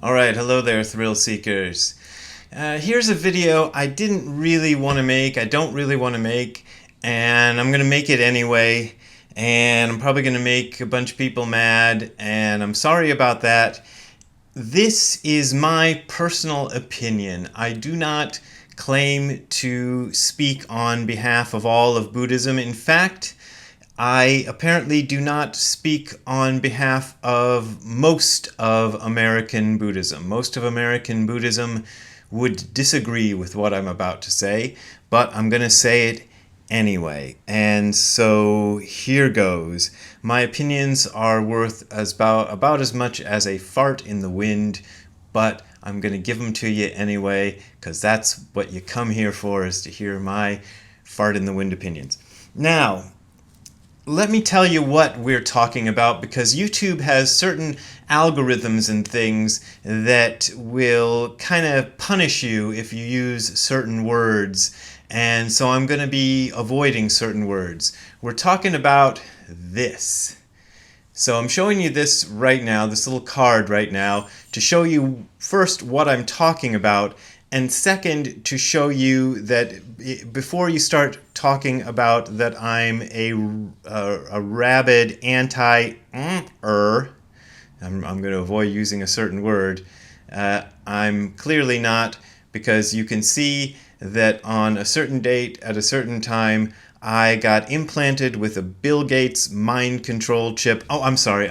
Alright, hello there, thrill seekers. Here's a video I didn't really want to make, I don't really want to make, and I'm going to make it anyway, and I'm probably going to make a bunch of people mad, and I'm sorry about that. This is my personal opinion. I do not claim to speak on behalf of all of Buddhism. In fact, I apparently do not speak on behalf of most of American Buddhism. Most of American Buddhism would disagree with what I'm about to say, but I'm going to say it anyway. And so here goes. My opinions are worth about as much as a fart in the wind, but I'm going to give them to you anyway, because that's what you come here for, is to hear my fart in the wind opinions. Now, let me tell you what we're talking about, because YouTube has certain algorithms and things that will kind of punish you if you use certain words, and so I'm going to be avoiding certain words. We're talking about this. So I'm showing you this right now, this little card right now, to show you first what I'm talking about, and second, to show you that before you start talking about that I'm a rabid I'm going to avoid using a certain word. I'm clearly not, because you can see that on a certain date at a certain time, I got implanted with a Bill Gates mind control chip. Oh, I'm sorry.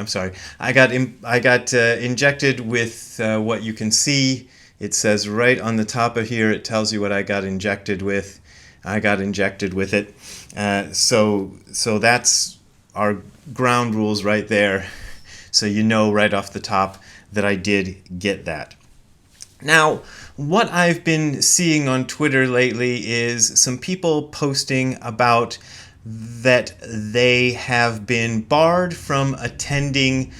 I got injected with what you can see. It says right on the top of here, it tells you what I got injected with. I got injected with it. So that's our ground rules right there. So you know right off the top that I did get that. Now, what I've been seeing on Twitter lately is some people posting about that they have been barred from attending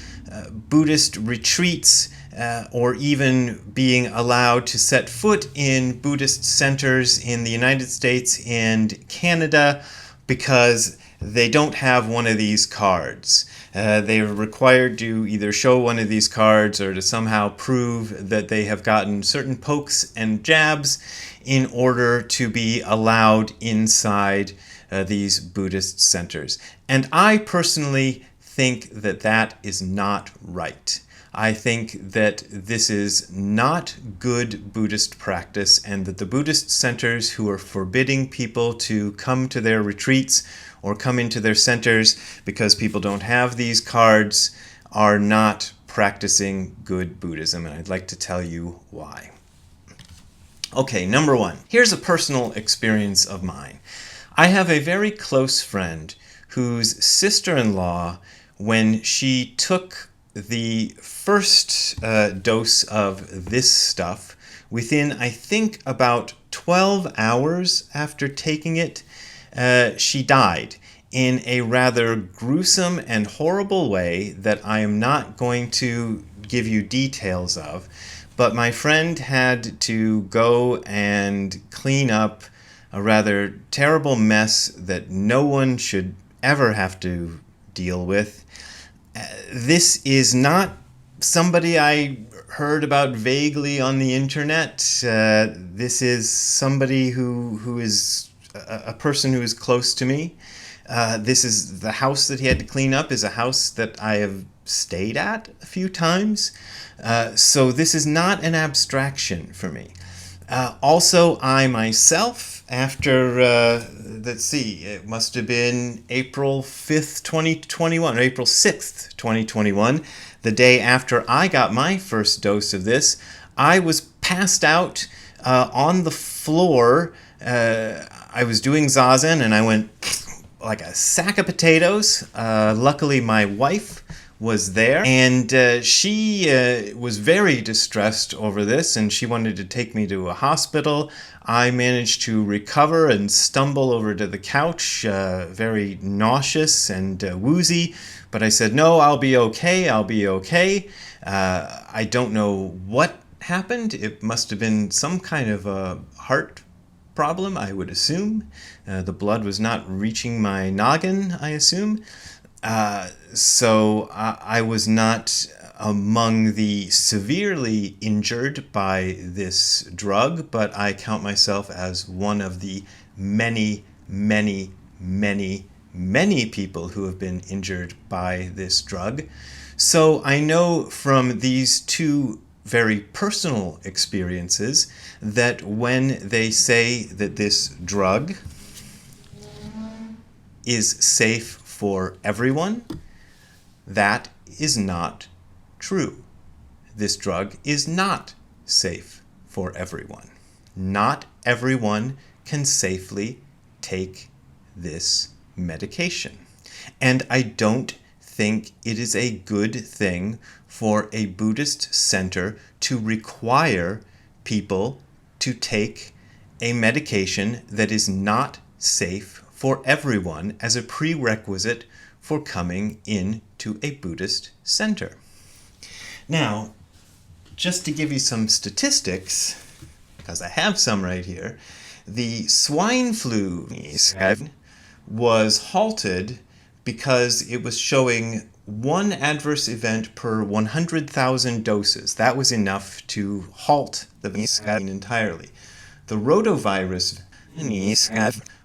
Buddhist retreats or even being allowed to set foot in Buddhist centers in the United States and Canada because they don't have one of these cards. They are required to either show one of these cards or to somehow prove that they have gotten certain pokes and jabs in order to be allowed inside these Buddhist centers. And I personally think that that is not right. I think that this is not good Buddhist practice, and that the Buddhist centers who are forbidding people to come to their retreats or come into their centers because people don't have these cards are not practicing good Buddhism, and I'd like to tell you why. Okay, number one. Here's a personal experience of mine. I have a very close friend whose sister-in-law, when she took the first dose of this stuff, within, I think, about 12 hours after taking it, she died in a rather gruesome and horrible way that I am not going to give you details of. But my friend had to go and clean up a rather terrible mess that no one should ever have to deal with. This is not somebody I heard about vaguely on the internet. This is somebody who is a person who is close to me. This is the house that he had to clean up is a house that I have stayed at a few times. So this is not an abstraction for me. Also, I myself, after, let's see, it must have been April 5th, 2021, or April 6th, 2021, the day after I got my first dose of this, I was passed out on the floor. I was doing Zazen, and I went like a sack of potatoes. Luckily, my wife was there, and she was very distressed over this, and she wanted to take me to a hospital. I managed to recover and stumble over to the couch, very nauseous and woozy, but I said, no, I'll be okay. I don't know what happened. It must have been some kind of a heart problem, I would assume. The blood was not reaching my noggin, I assume. So I was not among the severely injured by this drug, but I count myself as one of the many, many, many, many people who have been injured by this drug. So I know from these two very personal experiences that when they say that this drug is safe for everyone, that is not true. This drug is not safe for everyone. Not everyone can safely take this medication. And I don't think it is a good thing for a Buddhist center to require people to take a medication that is not safe for everyone as a prerequisite for coming into a Buddhist center. Now, just to give you some statistics, because I have some right here, the swine flu was halted because it was showing one adverse event per 100,000 doses. That was enough to halt the vaccine entirely. The rotavirus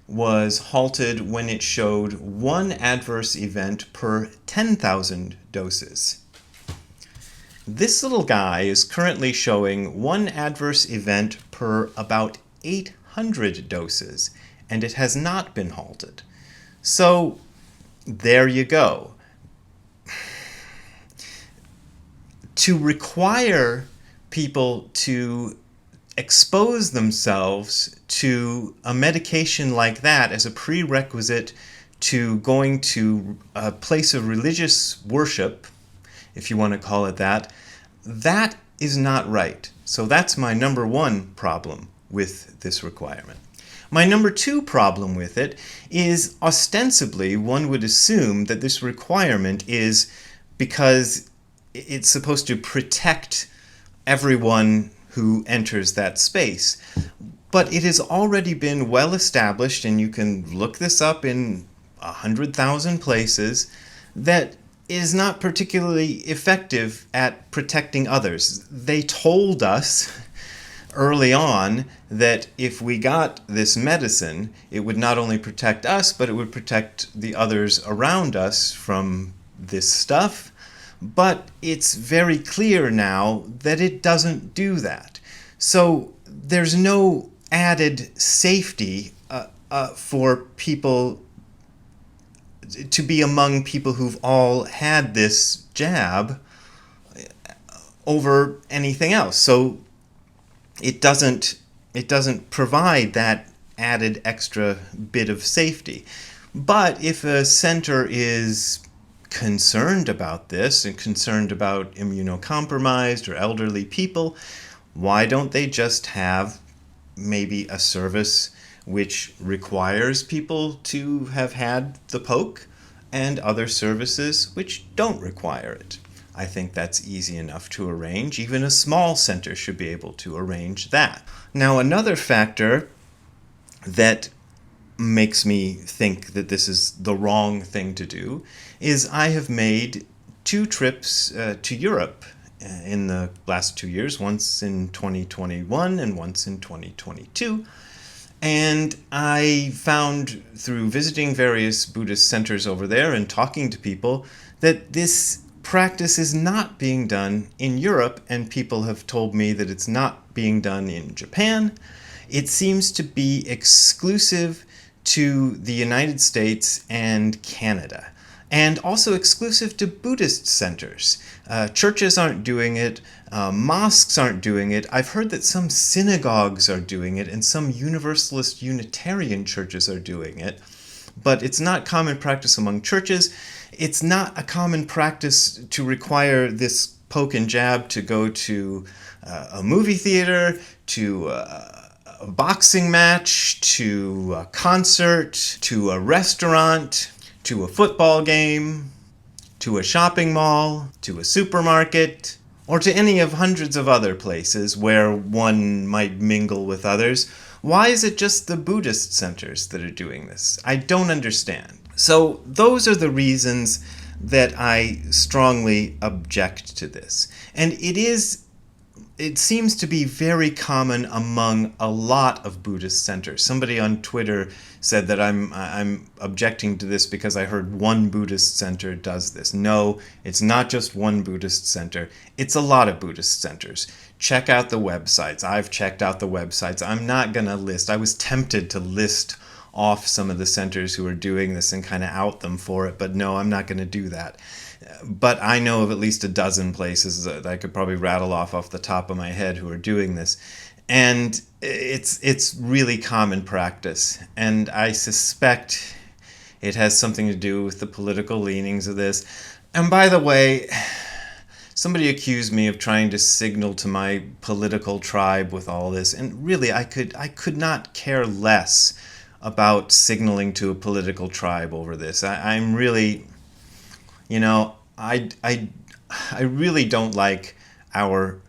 was halted when it showed one adverse event per 10,000 doses. This little guy is currently showing one adverse event per about 800 doses, and it has not been halted. So there you go. To require people to expose themselves to a medication like that as a prerequisite to going to a place of religious worship, if you want to call it that, that is not right. So that's my number one problem with this requirement. My number two problem with it is ostensibly one would assume that this requirement is because it's supposed to protect everyone who enters that space. But it has already been well established, and you can look this up in 100,000 places, that is not particularly effective at protecting others. They told us early on that if we got this medicine, it would not only protect us, but it would protect the others around us from this stuff. But it's very clear now that it doesn't do that. So there's no added safety for people to be among people who've all had this jab over anything else. So it doesn't provide that added extra bit of safety. But if a center is concerned about this and concerned about immunocompromised or elderly people, why don't they just have maybe a service which requires people to have had the poke and other services which don't require it? I think that's easy enough to arrange. Even a small center should be able to arrange that. Now, another factor that makes me think that this is the wrong thing to do is I have made 2 trips to Europe in the last 2 years, once in 2021 and once in 2022. And I found through visiting various Buddhist centers over there and talking to people that this practice is not being done in Europe, and people have told me that it's not being done in Japan. It seems to be exclusive to the United States and Canada, and also exclusive to Buddhist centers. Churches aren't doing it, mosques aren't doing it. I've heard that some synagogues are doing it, and some Universalist Unitarian churches are doing it, but it's not common practice among churches. It's not a common practice to require this poke and jab to go to a movie theater, to a boxing match, to a concert, to a restaurant, to a football game, to a shopping mall, to a supermarket, or to any of hundreds of other places where one might mingle with others. Why is it just the Buddhist centers that are doing this? I don't understand. So those are the reasons that I strongly object to this. And it seems to be very common among a lot of Buddhist centers. Somebody on Twitter said that I'm objecting to this because I heard one Buddhist center does this. No, it's not just one Buddhist center. It's a lot of Buddhist centers. Check out the websites. I've checked out the websites. I'm not going to list. I was tempted to list off some of the centers who are doing this and kind of out them for it, but no, I'm not going to do that. But I know of at least a dozen places that I could probably rattle off the top of my head who are doing this. And it's really common practice. And I suspect it has something to do with the political leanings of this. And by the way, somebody accused me of trying to signal to my political tribe with all this. And really, I could not care less about signaling to a political tribe over this. I'm really... I really don't like our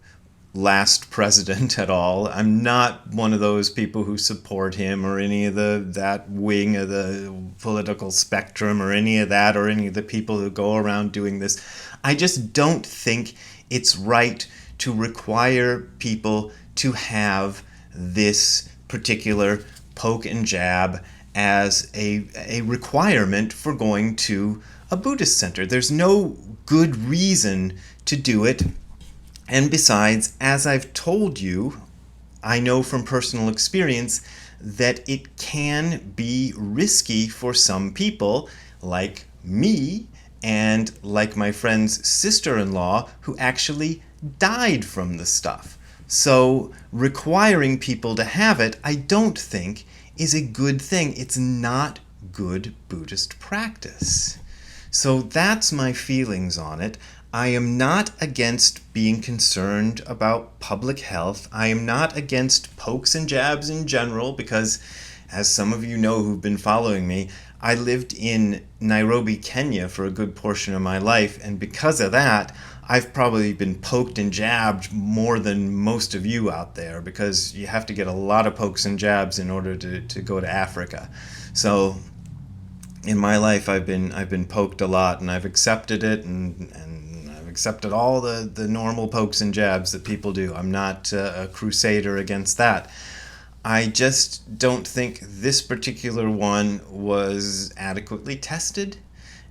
last president at all. I'm not one of those people who support him or any of that wing of the political spectrum or any of that or any of the people who go around doing this. I just don't think it's right to require people to have this particular poke and jab as a requirement for going to a Buddhist center. There's no good reason to do it. And besides, as I've told you, I know from personal experience that it can be risky for some people, like me and like my friend's sister-in-law, who actually died from the stuff. So requiring people to have it, I don't think, is a good thing. It's not good Buddhist practice. So that's my feelings on it. I am not against being concerned about public health. I am not against pokes and jabs in general because, as some of you know who've been following me, I lived in Nairobi, Kenya for a good portion of my life, and because of that, I've probably been poked and jabbed more than most of you out there because you have to get a lot of pokes and jabs in order to go to Africa. So in my life, I've been poked a lot, and I've accepted it, and I've accepted all the normal pokes and jabs that people do. I'm not a crusader against that. I just don't think this particular one was adequately tested,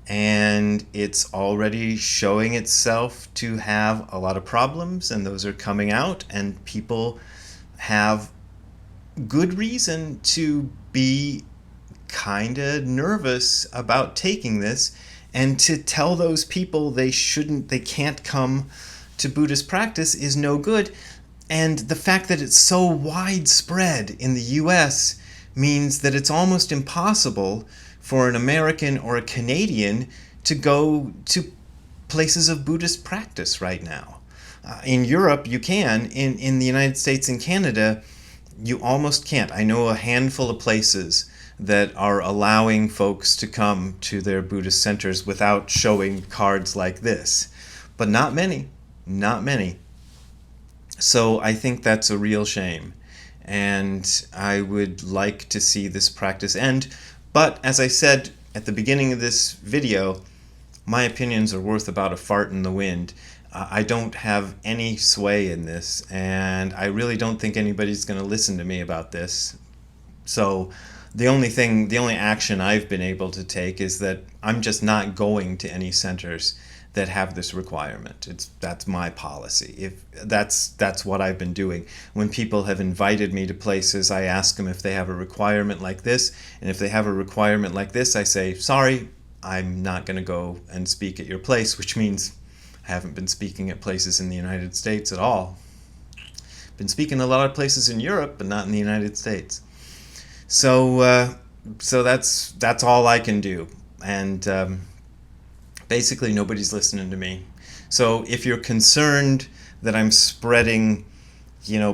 and it's already showing itself to have a lot of problems, and those are coming out, and people have good reason to be kind of nervous about taking this, and to tell those people they can't come to Buddhist practice is no good. And the fact that it's so widespread in the US means that it's almost impossible for an American or a Canadian to go to places of Buddhist practice right now. In Europe, you can. In the United States and Canada, you almost can't. I know a handful of places that are allowing folks to come to their Buddhist centers without showing cards like this. But not many. Not many. So I think that's a real shame. And I would like to see this practice end. But as I said at the beginning of this video, my opinions are worth about a fart in the wind. I don't have any sway in this, and I really don't think anybody's going to listen to me about this. So the only action I've been able to take is that I'm just not going to any centers that have this requirement. That's my policy. If that's what I've been doing. When people have invited me to places, I ask them if they have a requirement like this, and if they have a requirement like this, I say, sorry, I'm not going to go and speak at your place, which means I haven't been speaking at places in the United States at all. Been speaking a lot of places in Europe, but not in the United States. So that's all I can do, and basically nobody's listening to me. So if you're concerned that I'm spreading,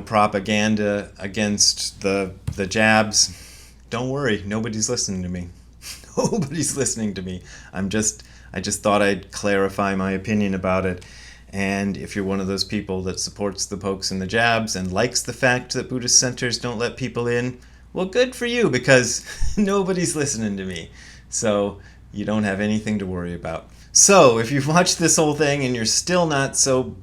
propaganda against the jabs, don't worry, nobody's listening to me. Nobody's listening to me. I just thought I'd clarify my opinion about it. And if you're one of those people that supports the pokes and the jabs and likes the fact that Buddhist centers don't let people in, well, good for you, because nobody's listening to me. So you don't have anything to worry about. So, if you've watched this whole thing and you're still not so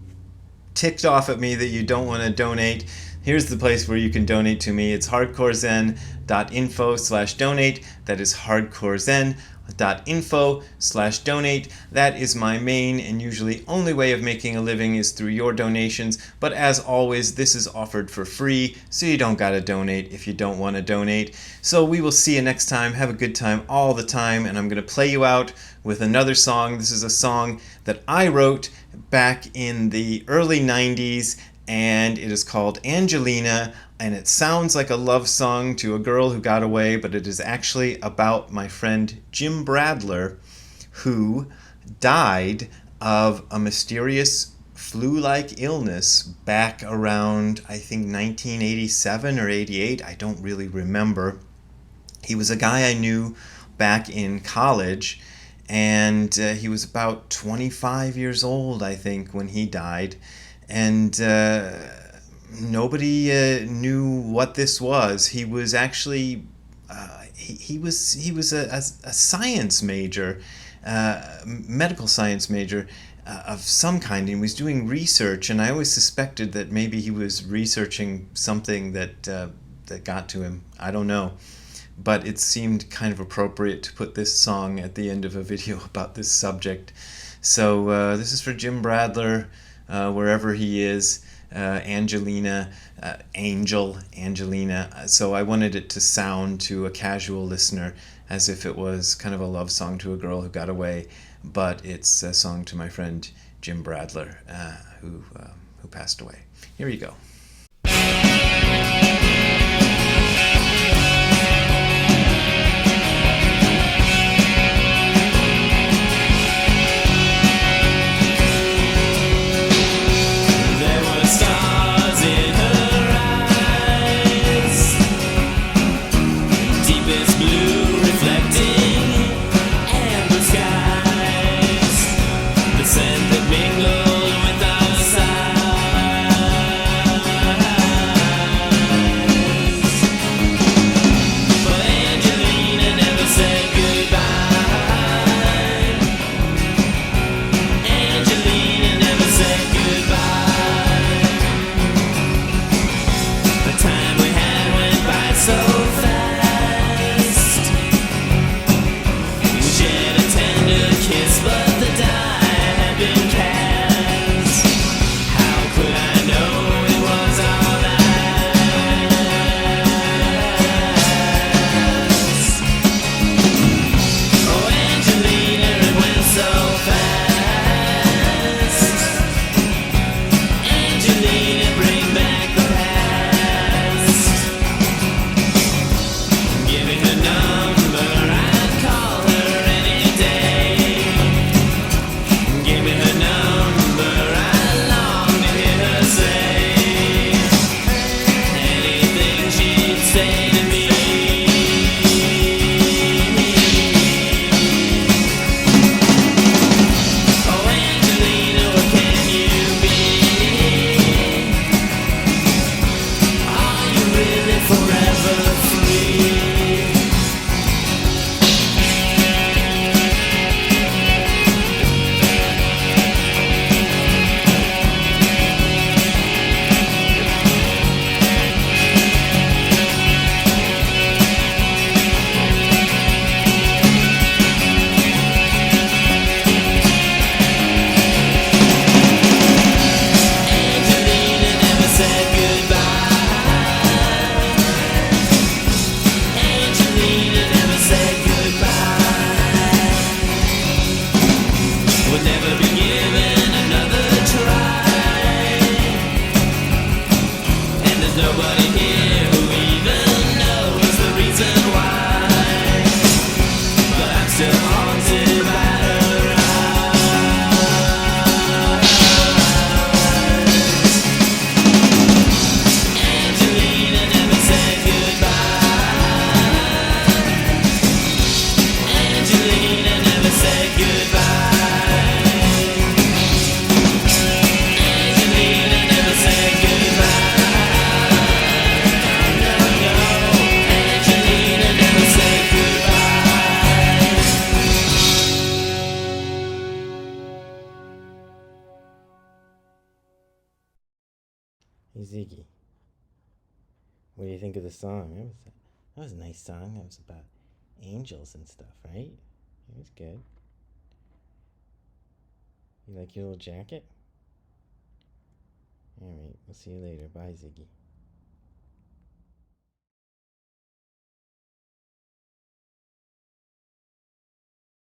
ticked off at me that you don't want to donate, here's the place where you can donate to me. It's hardcorezen.info/donate. That is hardcorezen.info/donate. That is my main and usually only way of making a living is through your donations. But as always, this is offered for free, so you don't gotta donate if you don't want to donate. So we will see you next time. Have a good time all the time, and I'm gonna play you out with another song. This is a song that I wrote back in the early 90s, and it is called Angelina, and it sounds like a love song to a girl who got away, but it is actually about my friend Jim Bradler, who died of a mysterious flu-like illness back around, I think, 1987 or 88. I don't really remember. He was a guy I knew back in college, and he was about 25 years old, I think, when he died. And nobody knew what this was. He was actually he was a science major, medical science major of some kind, and was doing research. And I always suspected that maybe he was researching something that got to him. I don't know. But it seemed kind of appropriate to put this song at the end of a video about this subject. So this is for Jim Bradler, wherever he is, Angelina, Angelina. So I wanted it to sound to a casual listener as if it was kind of a love song to a girl who got away, but it's a song to my friend Jim Bradler, who passed away. Here you go. Ziggy. What do you think of the song? That was a nice song. That was about angels and stuff, right? It was good. You like your little jacket? Alright, we'll see you later. Bye, Ziggy.